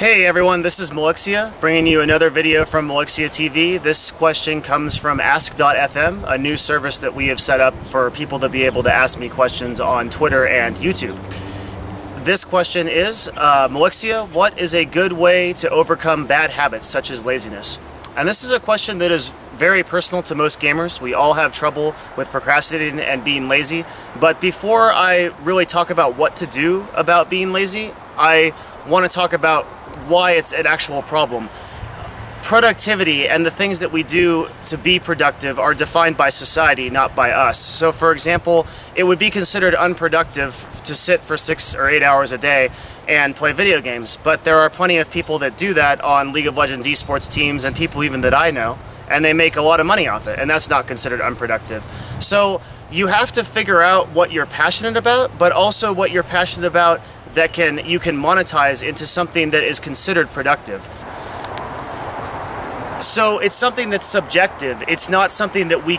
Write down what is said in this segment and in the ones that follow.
Hey everyone, this is Mylixia, bringing you another video from Mylixia TV. This question comes from Ask.fm, a new service that we have set up for people to be able to ask me questions on Twitter and YouTube. This question is, Mylixia, what is a good way to overcome bad habits such as laziness? And this is a question that is very personal to most gamers. We all have trouble with procrastinating and being lazy. But before I really talk about what to do about being lazy, I want to talk about why it's an actual problem. Productivity and the things that we do to be productive are defined by society, not by us. So for example, it would be considered unproductive to sit for 6 or 8 hours a day and play video games, but there are plenty of people that do that on League of Legends esports teams and people even that I know, and they make a lot of money off it, and that's not considered unproductive. So you have to figure out what you're passionate about, but also what you're passionate about that you can monetize into something that is considered productive. So it's something that's subjective. It's not something that we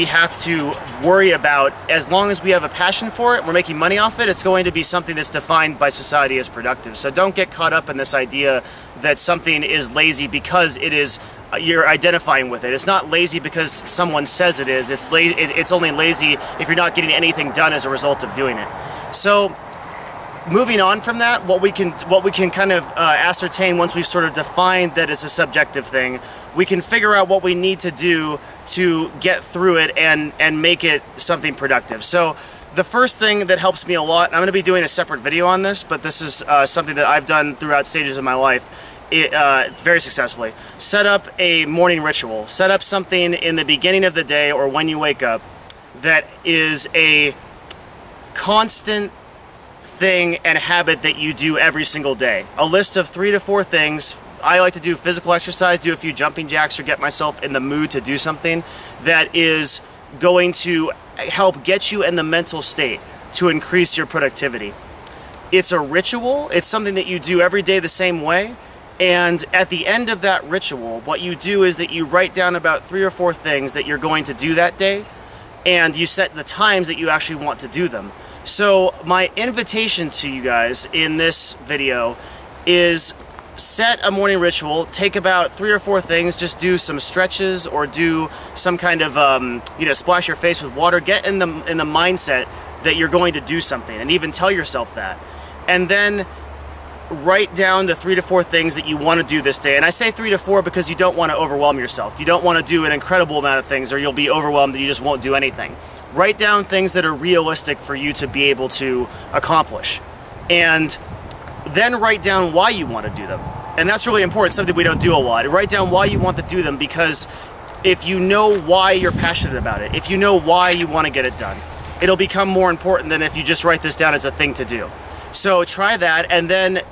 have to worry about. As long as we have a passion for it, we're making money off it, it's going to be something that's defined by society as productive. So don't get caught up in this idea that something is lazy because you're identifying with it. It's not lazy because someone says it is. It's only lazy if you're not getting anything done as a result of doing it. So moving on from that, what we can kind of ascertain once we've sort of defined that it's a subjective thing, we can figure out what we need to do to get through it and make it something productive. So the first thing that helps me a lot, and I'm going to be doing a separate video on this, but this is something that I've done throughout stages of my life very successfully. Set up a morning ritual. Set up something in the beginning of the day or when you wake up that is a constant thing and habit that you do every single day. A list of 3 to 4 things. I like to do physical exercise, do a few jumping jacks, or get myself in the mood to do something that is going to help get you in the mental state to increase your productivity. It's a ritual. It's something that you do every day the same way. And at the end of that ritual, what you do is that you write down about 3 or 4 things that you're going to do that day, and you set the times that you actually want to do them. So my invitation to you guys in this video is set a morning ritual, take about 3 or 4 things, just do some stretches or do some kind of, splash your face with water, get in the mindset that you're going to do something, and even tell yourself that. And then write down the 3 to 4 things that you want to do this day. And I say 3 to 4 because you don't want to overwhelm yourself. You don't want to do an incredible amount of things or you'll be overwhelmed and you just won't do anything. Write down things that are realistic for you to be able to accomplish. And then write down why you want to do them. And that's really important, something we don't do a lot. Write down why you want to do them, because if you know why you're passionate about it, if you know why you want to get it done, it'll become more important than if you just write this down as a thing to do. So try that, and then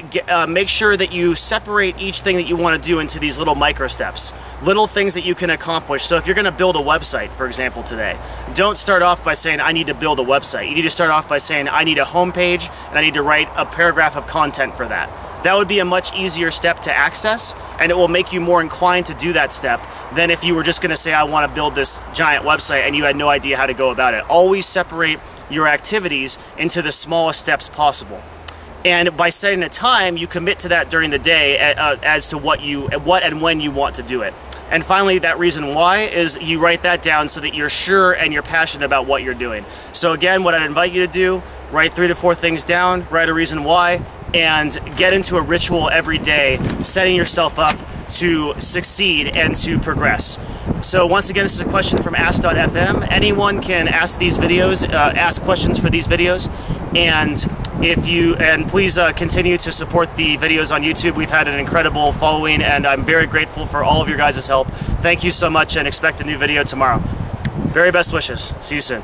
make sure that you separate each thing that you want to do into these little micro steps, little things that you can accomplish. So if you're going to build a website, for example, today, don't start off by saying, I need to build a website. You need to start off by saying, I need a homepage, and I need to write a paragraph of content for that. That would be a much easier step to access, and it will make you more inclined to do that step than if you were just going to say, I want to build this giant website, and you had no idea how to go about it. Always separate your activities into the smallest steps possible. And by setting a time, you commit to that during the day as to what and when you want to do it. And finally, that reason why is you write that down so that you're sure and you're passionate about what you're doing. So again, what I'd invite you to do, write 3 to 4 things down, write a reason why, and get into a ritual every day, setting yourself up to succeed and to progress. So once again, this is a question from Ask.fm. Anyone can ask these videos, ask questions for these videos, and please continue to support the videos on YouTube. We've had an incredible following, and I'm very grateful for all of your guys' help. Thank you so much, and expect a new video tomorrow. Very best wishes. See you soon.